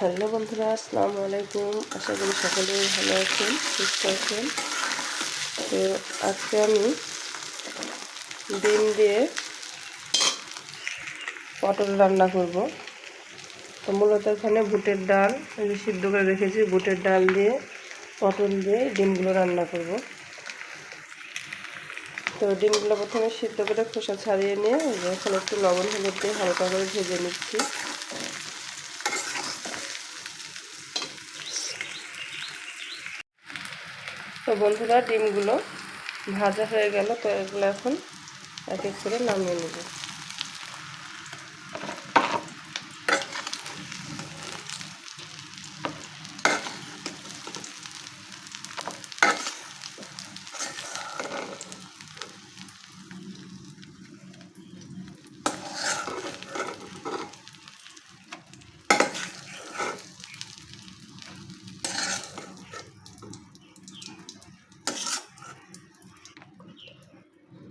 Hello বন্ধুরা, আসসালামু আলাইকুম। আশা করি সকলেই ভালো আছেন, সুস্থ আছেন। তো আজকে আমি ডিম দিয়ে পটল রান্না করব। তো মূলত এখানে বুটের ডাল সিদ্ধ করে রেখেছি, বুটের ডাল দিয়ে পটল দিয়ে ডিমগুলো রান্না করব। তো ডিমগুলো প্রথমে সিদ্ধ করে খোসা ছাড়িয়ে নিয়ে এখন একটু লবণ হলুদ দিয়ে হালকা করে ভেজে নিচ্ছি। তো বন্ধুরা, ডিমগুলো ভাজা হয়ে গেল। তো এগুলো এখন এক এক করে নামিয়ে নেব।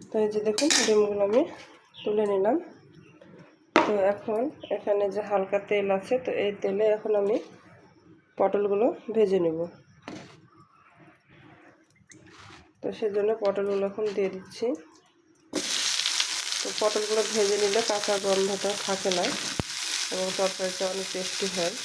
তো এই যে দেখুন, ডিমগুলো আমি তুলে নিলাম। তো এখন এখানে যে হালকা তেল আছে, তো এই তেলে এখন আমি পটলগুলো ভেজে নেব। তো সেজন্য পটলগুলো এখন দিয়ে দিচ্ছি। তো পটলগুলো ভেজে নিলে কাঁচা গন্ধটা থাকে না এবং তরকারিটা অনেক টেস্টি হয়।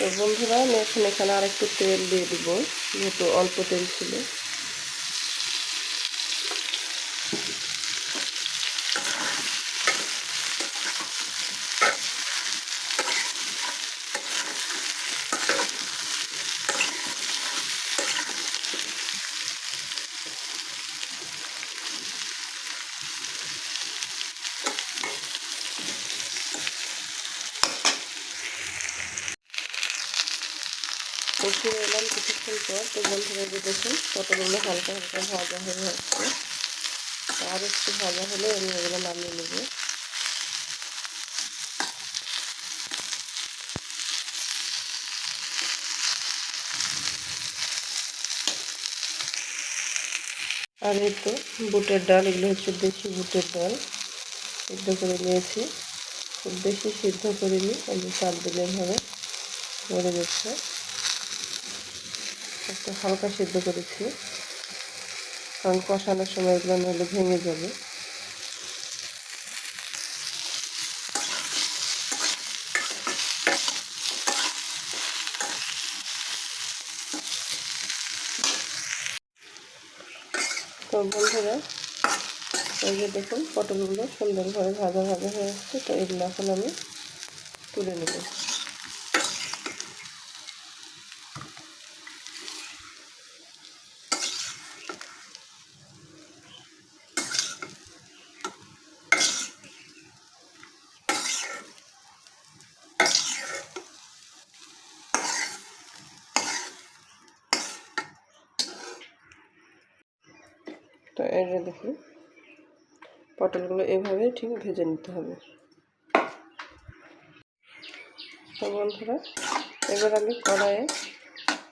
তো বন্ধুরা, আমি এখন এখানে আরেকটু তেল দিয়ে দিব, যেহেতু অল্প তেল ছিল। কষিয়ে এলাম কিছুক্ষণ পর। তো বন্ধুরা, যে দেখুন পটলগুলো হালকা হালকা ভাজা হয়ে যাচ্ছে। আর একটু ভাজা হলে আমি এগুলো নামিয়ে নেব। আর এই তো বুটের ডাল, এগুলো হচ্ছে দেশি বুটের ডাল, সিদ্ধ করে নিয়েছি। খুব বেশি সিদ্ধ করিনি, আমি 7 দিনের ভাবে মরে যাচ্ছে। একটু হালকা সিদ্ধ করেছি, কারণ কষানোর সময় এগুলো নইলে ভেঙে যাবে। তো বন্ধুরা, এই যে দেখুন পটলগুলো সুন্দরভাবে ভাজা ভাজা হয়ে আসছে। তো এগুলো এখন আমি তুলে নেব। তো এই যে দেখুন পটলগুলো এভাবে ঠিক ভেজে নিতে হবে। তো বন্ধুরা, এবার আমি কড়াইয়ে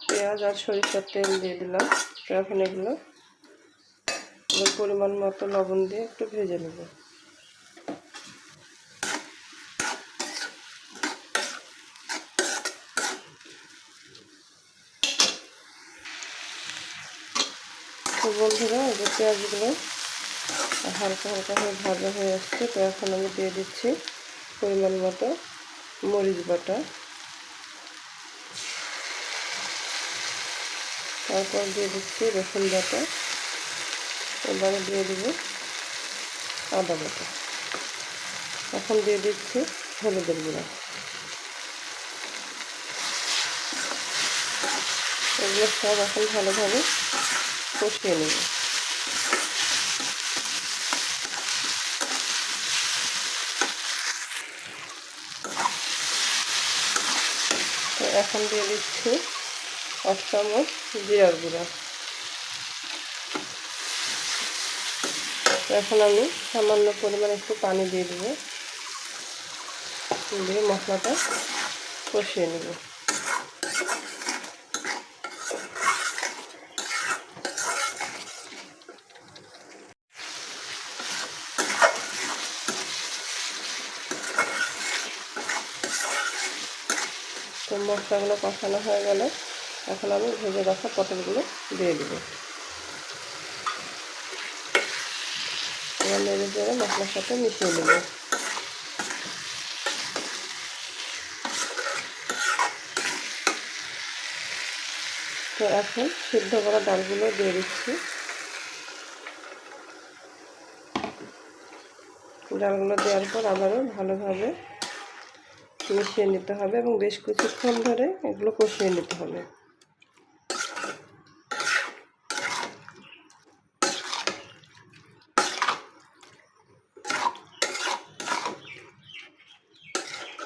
পেঁয়াজ আর সরিষার তেল দিয়ে দিলাম। তো এখন এগুলো পরিমাণ মতো লবণ দিয়ে একটু ভেজে নেব। তো বন্ধুরা, এই যে পেঁয়াজগুলো হালকা হালকা হয়ে ভাজা হয়ে আসছে। তো এখন আমি দিয়ে দিচ্ছি পরিমাণ মতো মরিচ বাটা, তারপর দিয়ে দিচ্ছি রসুন বাটা, এবারে দিয়ে দিব আদা বাটা, এখন দিয়ে দিচ্ছি হলুদের গুঁড়া। এগুলো সব এখন ভালোভাবে কষিয়ে নেব। তো এখন দিয়ে দিচ্ছি 1 চামচ জিরার গুঁড়া। এখন আমি সামান্য পরিমাণ একটু পানি দিয়ে দেবো, দিয়ে মশলাটা কষিয়ে নেব। তো মশলাগুলো কষানো হয়ে গেলে এখন আমি ভেজে রাখা পটলগুলো দিয়ে দেবো। এবার নেড়ে চেড়ে মশলার সাথে মিশিয়ে নেব। তো এখন সিদ্ধ করা ডালগুলো দিয়ে দিচ্ছি। ডালগুলো দেওয়ার পর আবারও ভালোভাবে মিশিয়ে নিতে হবে এবং বেশ কিছুক্ষণ ধরে এগুলো কষিয়ে নিতে হবে।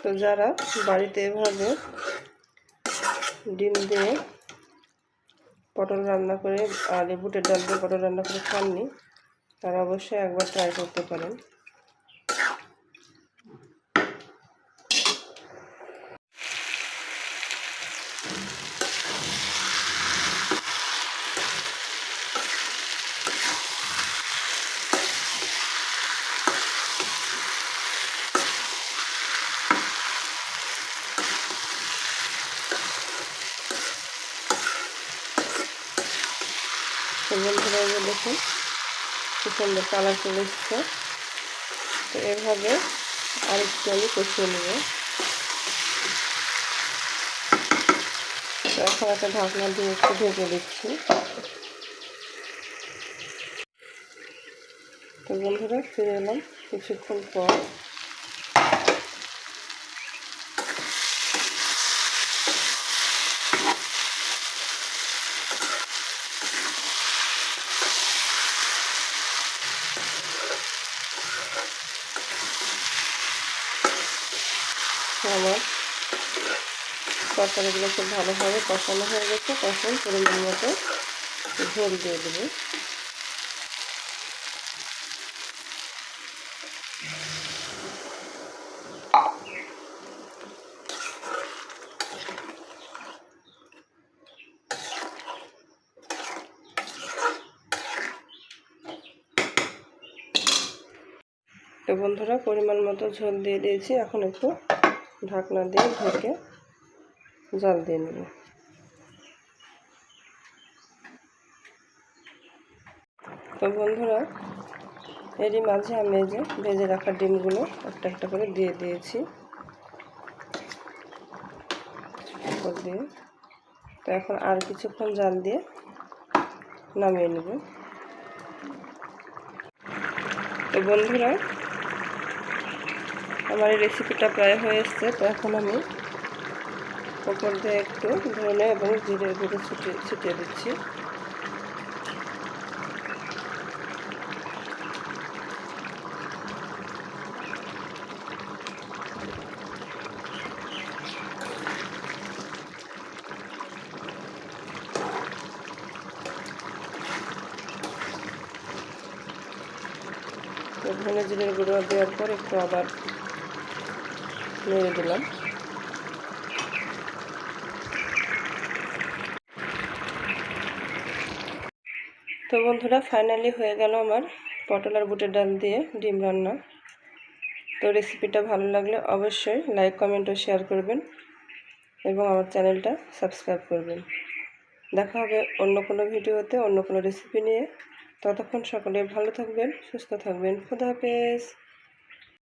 তো যারা বাড়িতে এভাবে ডিম দিয়ে পটল রান্না করে আর বুটের ডাল দিয়ে পটল রান্না করে খাননি, তারা অবশ্যই একবার ট্রাই করতে পারেন। বন্ধুরা দেখুন কি সুন্দর কালার চলে এসছে। তো এভাবে আরেকটু আমি কষিয়ে নেব। তো এখন একটা ঢাকনা দিয়ে একটু ঢেকে দিচ্ছি। তো বন্ধুরা ফিরে এলাম কিছুক্ষণ পর। আমার তরকারিগুলো খুব ভালোভাবে কষানো হয়ে গেছে। তখন পরিমাণ মতো ঝোল দিয়ে দেবো। তো বন্ধুরা পরিমাণ মতো ঝোল দিয়ে দিয়েছি। এখন একটু ঢাকনা দিয়ে ঢেকে জাল দিয়ে নেব। তো বন্ধুরা এরই মাঝে আমি এই যে ভেজে রাখা ডিমগুলো একটা একটা করে দিয়ে দিয়েছি দিয়ে। তো এখন আর কিছুক্ষণ জাল দিয়ে নামিয়ে নেব। তো বন্ধুরা আমার এই রেসিপিটা প্রায় হয়ে এসছে। তো এখন আমি উপর দিয়ে একটু ধনে এবং জিরের গুঁড়ো ছিটিয়ে দিচ্ছি। তো ধনে জিরের গুঁড়ো দেওয়ার পর একটু আবার নেড়ে দিলাম। তো বন্ধুরা ফাইনালি হয়ে গেল আমার পটল আর বুটের ডাল দিয়ে ডিম রান্না। তো রেসিপিটা ভালো লাগলে অবশ্যই লাইক কমেন্ট ও শেয়ার করবেন এবং আমার চ্যানেলটা সাবস্ক্রাইব করবেন। দেখা হবে অন্য কোনো ভিডিওতে অন্য কোনো রেসিপি নিয়ে। ততক্ষণ সকলে ভালো থাকবেন, সুস্থ থাকবেন। খোদা হাফেজ।